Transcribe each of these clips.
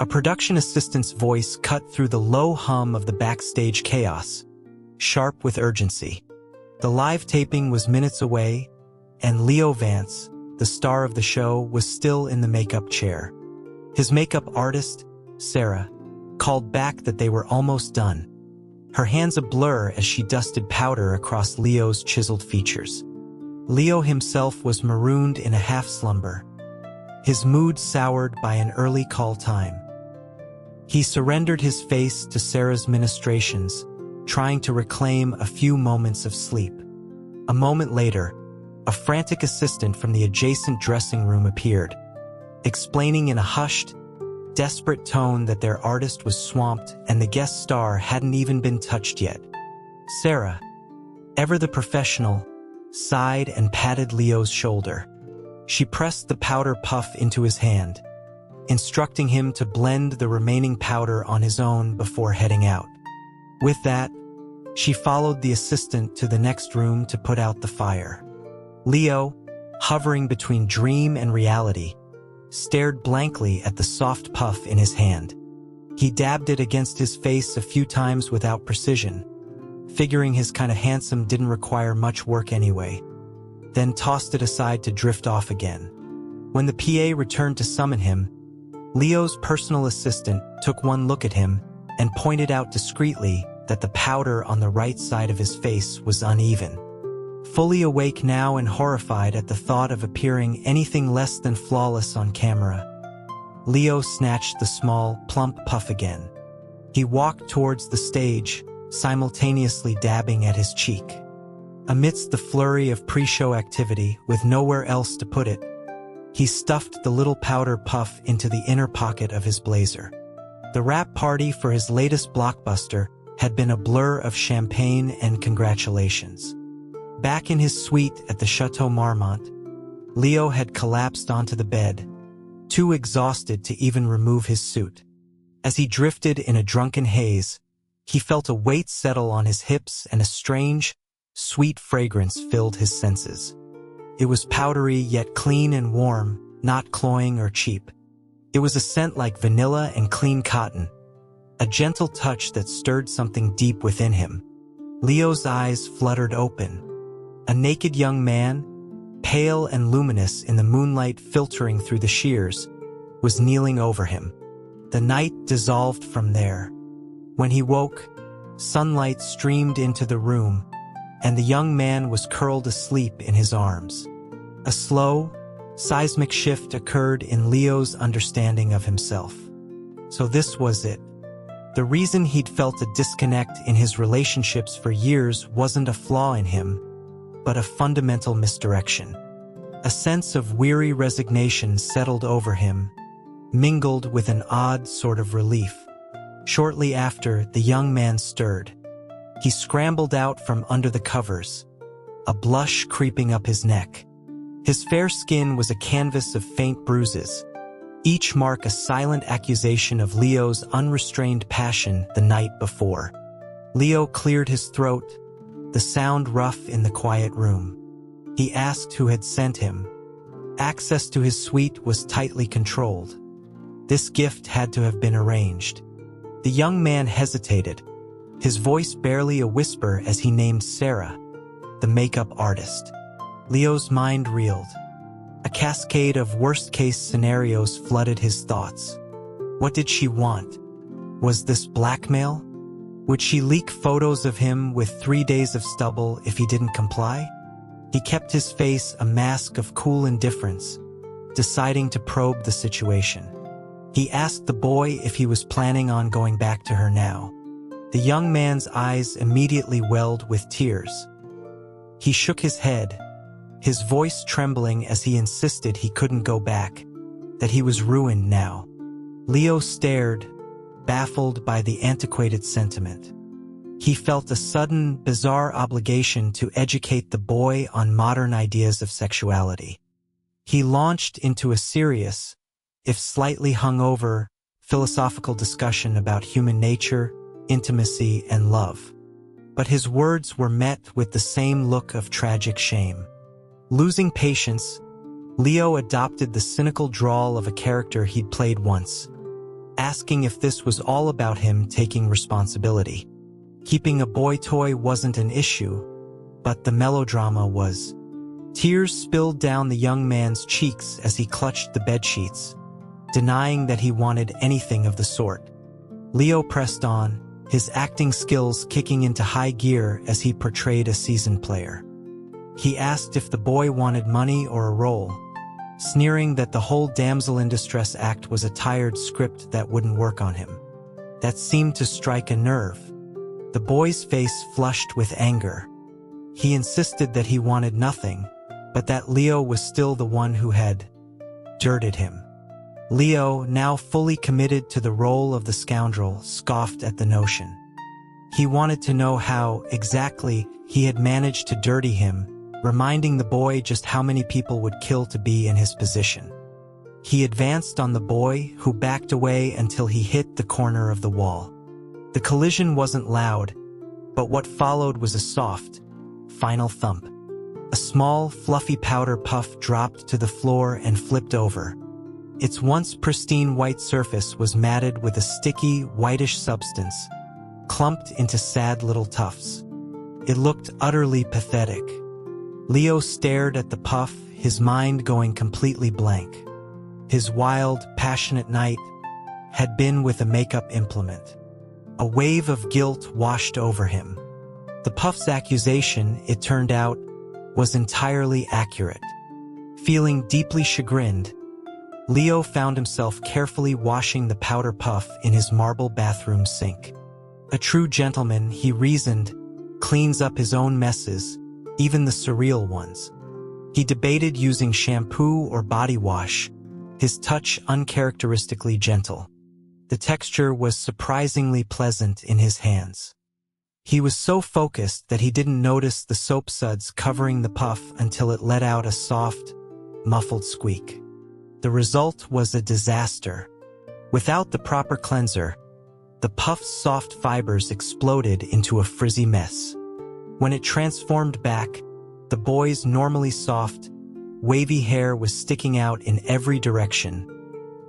A production assistant's voice cut through the low hum of the backstage chaos, sharp with urgency. The live taping was minutes away, and Leo Vance, the star of the show, was still in the makeup chair. His makeup artist, Sarah, called back that they were almost done, her hands a blur as she dusted powder across Leo's chiseled features. Leo himself was marooned in a half-slumber, his mood soured by an early call time. He surrendered his face to Sarah's ministrations, trying to reclaim a few moments of sleep. A moment later, a frantic assistant from the adjacent dressing room appeared, explaining in a hushed, desperate tone that their artist was swamped and the guest star hadn't even been touched yet. Sarah, ever the professional, sighed and patted Leo's shoulder. She pressed the powder puff into his hand, instructing him to blend the remaining powder on his own before heading out. With that, she followed the assistant to the next room to put out the fire. Leo, hovering between dream and reality, stared blankly at the soft puff in his hand. He dabbed it against his face a few times without precision, figuring his kind of handsome didn't require much work anyway, then tossed it aside to drift off again. When the PA returned to summon him, Leo's personal assistant took one look at him and pointed out discreetly that the powder on the right side of his face was uneven. Fully awake now and horrified at the thought of appearing anything less than flawless on camera, Leo snatched the small, plump puff again. He walked towards the stage, simultaneously dabbing at his cheek. Amidst the flurry of pre-show activity, with nowhere else to put it, he stuffed the little powder puff into the inner pocket of his blazer. The wrap party for his latest blockbuster had been a blur of champagne and congratulations. Back in his suite at the Chateau Marmont, Leo had collapsed onto the bed, too exhausted to even remove his suit. As he drifted in a drunken haze, he felt a weight settle on his hips and a strange, sweet fragrance filled his senses. It was powdery yet clean and warm, not cloying or cheap. It was a scent like vanilla and clean cotton, a gentle touch that stirred something deep within him. Leo's eyes fluttered open. A naked young man, pale and luminous in the moonlight filtering through the shears, was kneeling over him. The night dissolved from there. When he woke, sunlight streamed into the room, and the young man was curled asleep in his arms. A slow, seismic shift occurred in Leo's understanding of himself. So this was it. The reason he'd felt a disconnect in his relationships for years wasn't a flaw in him, but a fundamental misdirection. A sense of weary resignation settled over him, mingled with an odd sort of relief. Shortly after, the young man stirred. He scrambled out from under the covers, a blush creeping up his neck. His fair skin was a canvas of faint bruises, each mark a silent accusation of Leo's unrestrained passion the night before. Leo cleared his throat, the sound rough in the quiet room. He asked who had sent him. Access to his suite was tightly controlled. This gift had to have been arranged. The young man hesitated, his voice barely a whisper as he named Sarah, the makeup artist. Leo's mind reeled. A cascade of worst-case scenarios flooded his thoughts. What did she want? Was this blackmail? Would she leak photos of him with 3 days of stubble if he didn't comply? He kept his face a mask of cool indifference, deciding to probe the situation. He asked the boy if he was planning on going back to her now. The young man's eyes immediately welled with tears. He shook his head, his voice trembling as he insisted he couldn't go back, that he was ruined now. Leo stared, baffled by the antiquated sentiment. He felt a sudden, bizarre obligation to educate the boy on modern ideas of sexuality. He launched into a serious, if slightly hungover, philosophical discussion about human nature, intimacy, and love. But his words were met with the same look of tragic shame. Losing patience, Leo adopted the cynical drawl of a character he'd played once. asking if this was all about him taking responsibility. Keeping a boy toy wasn't an issue, but the melodrama was. Tears spilled down the young man's cheeks as he clutched the bedsheets, denying that he wanted anything of the sort. Leo pressed on, his acting skills kicking into high gear as he portrayed a seasoned player. He asked if the boy wanted money or a role, sneering that the whole damsel in distress act was a tired script that wouldn't work on him. That seemed to strike a nerve. The boy's face flushed with anger. He insisted that he wanted nothing, but that Leo was still the one who had dirted him. Leo, now fully committed to the role of the scoundrel, scoffed at the notion. He wanted to know how, exactly, he had managed to dirty him, reminding the boy just how many people would kill to be in his position. He advanced on the boy, who backed away until he hit the corner of the wall. The collision wasn't loud, but what followed was a soft, final thump. A small, fluffy powder puff dropped to the floor and flipped over. Its once pristine white surface was matted with a sticky, whitish substance, clumped into sad little tufts. It looked utterly pathetic. Leo stared at the puff, his mind going completely blank. His wild, passionate night had been with a makeup implement. A wave of guilt washed over him. The puff's accusation, it turned out, was entirely accurate. Feeling deeply chagrined, Leo found himself carefully washing the powder puff in his marble bathroom sink. A true gentleman, he reasoned, cleans up his own messes, even the surreal ones. He debated using shampoo or body wash, his touch uncharacteristically gentle. The texture was surprisingly pleasant in his hands. He was so focused that he didn't notice the soap suds covering the puff until it let out a soft, muffled squeak. The result was a disaster. Without the proper cleanser, the puff's soft fibers exploded into a frizzy mess. When it transformed back, the boy's normally soft, wavy hair was sticking out in every direction,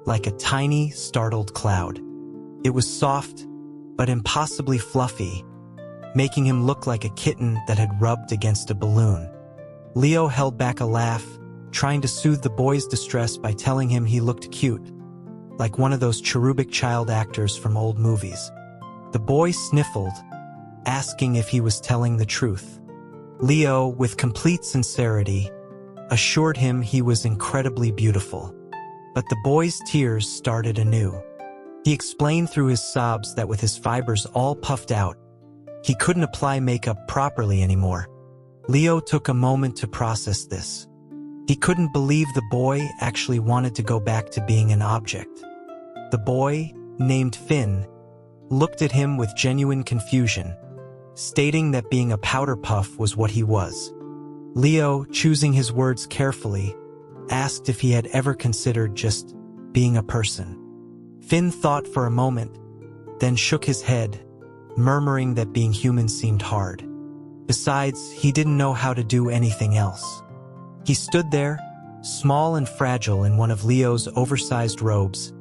like a tiny, startled cloud. It was soft, but impossibly fluffy, making him look like a kitten that had rubbed against a balloon. Leo held back a laugh, trying to soothe the boy's distress by telling him he looked cute, like one of those cherubic child actors from old movies. The boy sniffled, asking if he was telling the truth. Leo, with complete sincerity, assured him he was incredibly beautiful. But the boy's tears started anew. He explained through his sobs that with his fibers all puffed out, he couldn't apply makeup properly anymore. Leo took a moment to process this. He couldn't believe the boy actually wanted to go back to being an object. The boy, named Finn, looked at him with genuine confusion, stating that being a powder puff was what he was. Leo, choosing his words carefully, asked if he had ever considered just being a person. Finn thought for a moment, then shook his head, murmuring that being human seemed hard. Besides, he didn't know how to do anything else. He stood there, small and fragile in one of Leo's oversized robes,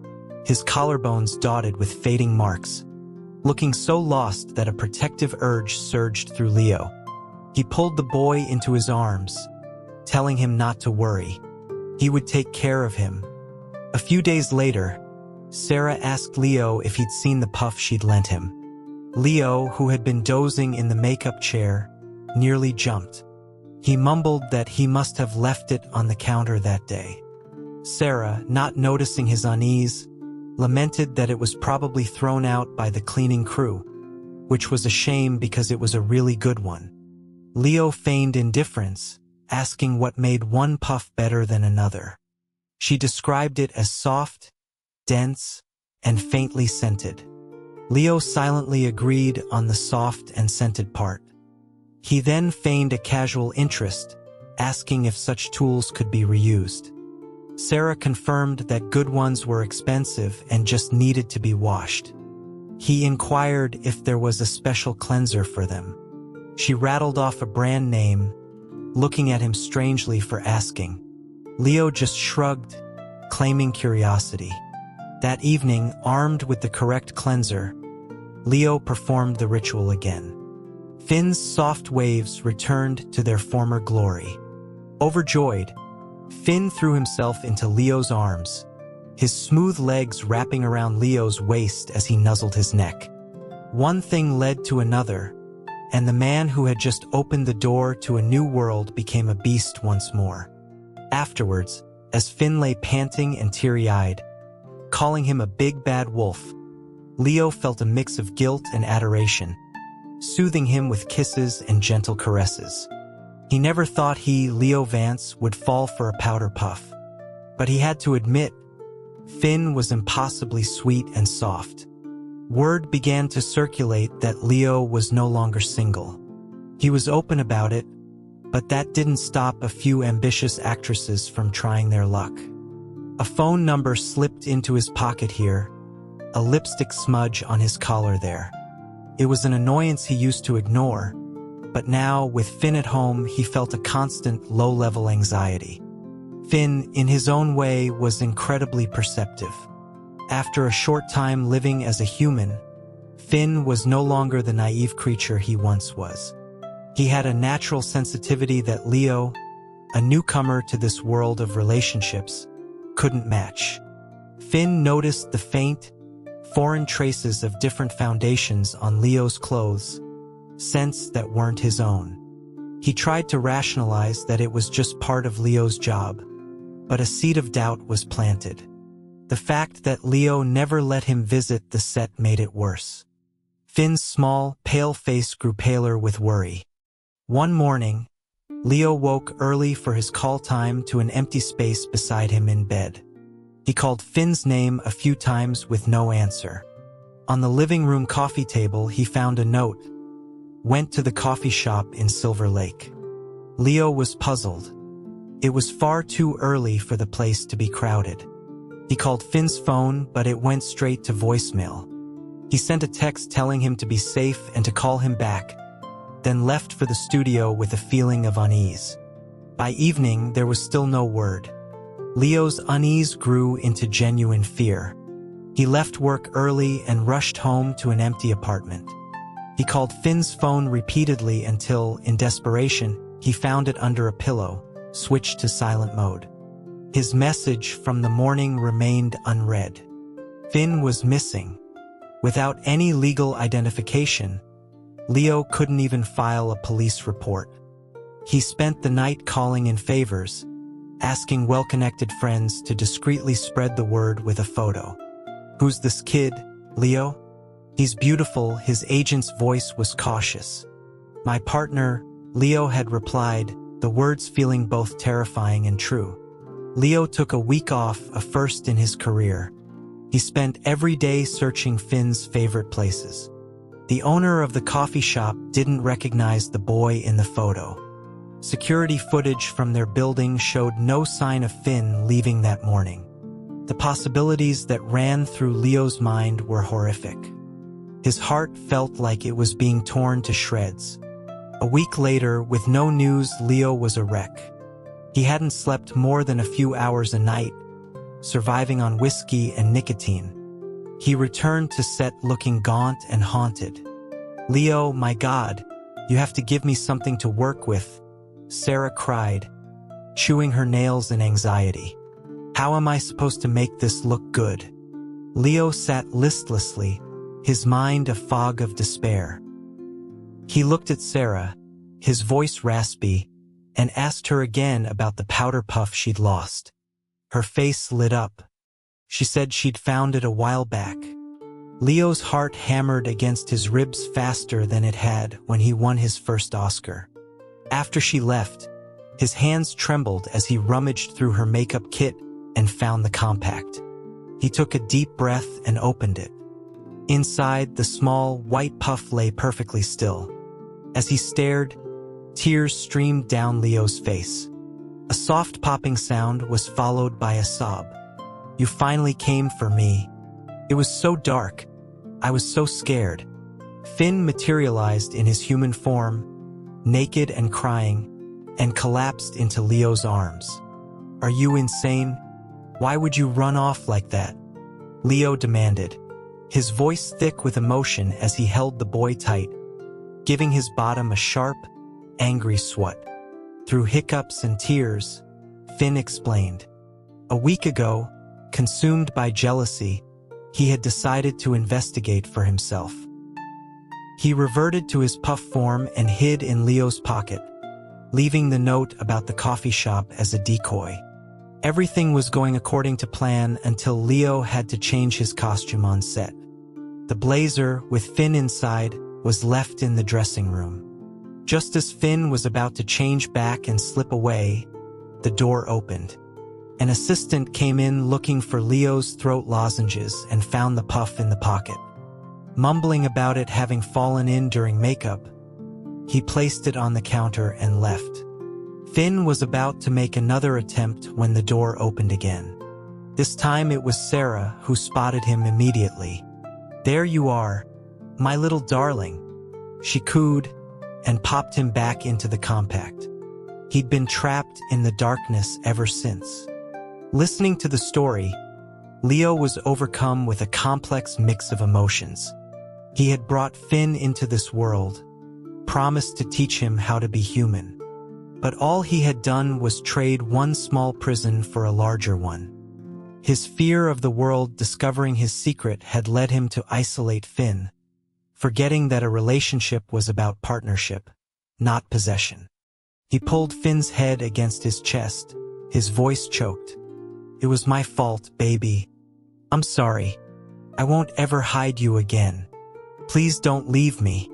his collarbones dotted with fading marks, looking so lost that a protective urge surged through Leo. He pulled the boy into his arms, telling him not to worry. He would take care of him. A few days later, Sarah asked Leo if he'd seen the puff she'd lent him. Leo, who had been dozing in the makeup chair, nearly jumped. He mumbled that he must have left it on the counter that day. Sarah, not noticing his unease, lamented that it was probably thrown out by the cleaning crew, which was a shame because it was a really good one. Leo feigned indifference, asking what made one puff better than another. She described it as soft, dense, and faintly scented. Leo silently agreed on the soft and scented part. He then feigned a casual interest, asking if such tools could be reused. Sarah confirmed that good ones were expensive and just needed to be washed. He inquired if there was a special cleanser for them. She rattled off a brand name, looking at him strangely for asking. Leo just shrugged, claiming curiosity. That evening, armed with the correct cleanser, Leo performed the ritual again. Finn's soft waves returned to their former glory. Overjoyed, Finn threw himself into Leo's arms, his smooth legs wrapping around Leo's waist as he nuzzled his neck. One thing led to another, and the man who had just opened the door to a new world became a beast once more. Afterwards, as Finn lay panting and teary-eyed, calling him a big bad wolf, Leo felt a mix of guilt and adoration, soothing him with kisses and gentle caresses. He never thought he, Leo Vance, would fall for a powder puff, but he had to admit, Finn was impossibly sweet and soft. Word began to circulate that Leo was no longer single. He was open about it, but that didn't stop a few ambitious actresses from trying their luck. A phone number slipped into his pocket here, a lipstick smudge on his collar there. It was an annoyance he used to ignore, but now, with Finn at home, he felt a constant low-level anxiety. Finn, in his own way, was incredibly perceptive. After a short time living as a human, Finn was no longer the naive creature he once was. He had a natural sensitivity that Leo, a newcomer to this world of relationships, couldn't match. Finn noticed the faint, foreign traces of different foundations on Leo's clothes, scents that weren't his own. He tried to rationalize that it was just part of Leo's job, but a seed of doubt was planted. The fact that Leo never let him visit the set made it worse. Finn's small, pale face grew paler with worry. One morning, Leo woke early for his call time to an empty space beside him in bed. He called Finn's name a few times with no answer. On the living room coffee table, he found a note. Went to the coffee shop in Silver Lake. Leo was puzzled. It was far too early for the place to be crowded. He called Finn's phone, but it went straight to voicemail. He sent a text telling him to be safe and to call him back, then left for the studio with a feeling of unease. By evening, there was still no word. Leo's unease grew into genuine fear. He left work early and rushed home to an empty apartment. He called Finn's phone repeatedly until, in desperation, he found it under a pillow, switched to silent mode. His message from the morning remained unread. Finn was missing. Without any legal identification, Leo couldn't even file a police report. He spent the night calling in favors, asking well-connected friends to discreetly spread the word with a photo. Who's this kid, Leo? He's beautiful, his agent's voice was cautious. My partner, Leo had replied, the words feeling both terrifying and true. Leo took a week off, a first in his career. He spent every day searching Finn's favorite places. The owner of the coffee shop didn't recognize the boy in the photo. Security footage from their building showed no sign of Finn leaving that morning. The possibilities that ran through Leo's mind were horrific. His heart felt like it was being torn to shreds. A week later, with no news, Leo was a wreck. He hadn't slept more than a few hours a night, surviving on whiskey and nicotine. He returned to set looking gaunt and haunted. Leo, my God, you have to give me something to work with, Sarah cried, chewing her nails in anxiety. How am I supposed to make this look good? Leo sat listlessly, his mind a fog of despair. He looked at Sarah, his voice raspy, and asked her again about the powder puff she'd lost. Her face lit up. She said she'd found it a while back. Leo's heart hammered against his ribs faster than it had when he won his first Oscar. After she left, his hands trembled as he rummaged through her makeup kit and found the compact. He took a deep breath and opened it. Inside, the small, white puff lay perfectly still. As he stared, tears streamed down Leo's face. A soft popping sound was followed by a sob. You finally came for me. It was so dark. I was so scared. Finn materialized in his human form, naked and crying, and collapsed into Leo's arms. Are you insane? Why would you run off like that? Leo demanded, his voice thick with emotion as he held the boy tight, giving his bottom a sharp, angry swat. Through hiccups and tears, Finn explained. A week ago, consumed by jealousy, he had decided to investigate for himself. He reverted to his puff form and hid in Leo's pocket, leaving the note about the coffee shop as a decoy. Everything was going according to plan until Leo had to change his costume on set. The blazer, with Finn inside, was left in the dressing room. Just as Finn was about to change back and slip away, the door opened. An assistant came in looking for Leo's throat lozenges and found the puff in the pocket. Mumbling about it having fallen in during makeup, he placed it on the counter and left. Finn was about to make another attempt when the door opened again. This time it was Sarah who spotted him immediately. "There you are, my little darling," she cooed and popped him back into the compact. He'd been trapped in the darkness ever since. Listening to the story, Leo was overcome with a complex mix of emotions. He had brought Finn into this world, promised to teach him how to be human. But all he had done was trade one small prison for a larger one. His fear of the world discovering his secret had led him to isolate Finn, forgetting that a relationship was about partnership, not possession. He pulled Finn's head against his chest, his voice choked. "It was my fault, baby. I'm sorry. I won't ever hide you again. Please don't leave me."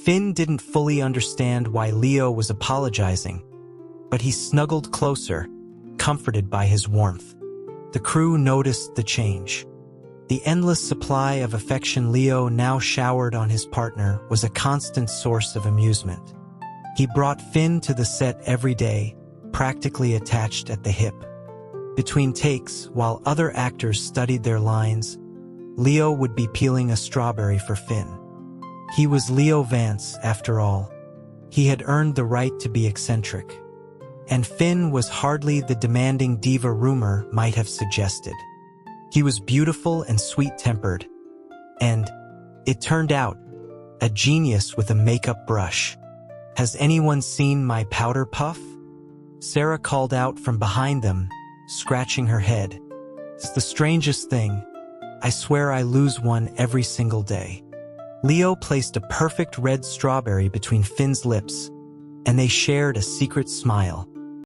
Finn didn't fully understand why Leo was apologizing, but he snuggled closer, comforted by his warmth. The crew noticed the change. The endless supply of affection Leo now showered on his partner was a constant source of amusement. He brought Finn to the set every day, practically attached at the hip. Between takes, while other actors studied their lines, Leo would be peeling a strawberry for Finn. He was Leo Vance, after all. He had earned the right to be eccentric. And Finn was hardly the demanding diva rumor might have suggested. He was beautiful and sweet-tempered, and, it turned out, a genius with a makeup brush. "Has anyone seen my powder puff?" Sarah called out from behind them, scratching her head. "It's the strangest thing. I swear I lose one every single day." Leo placed a perfect red strawberry between Finn's lips, and they shared a secret smile.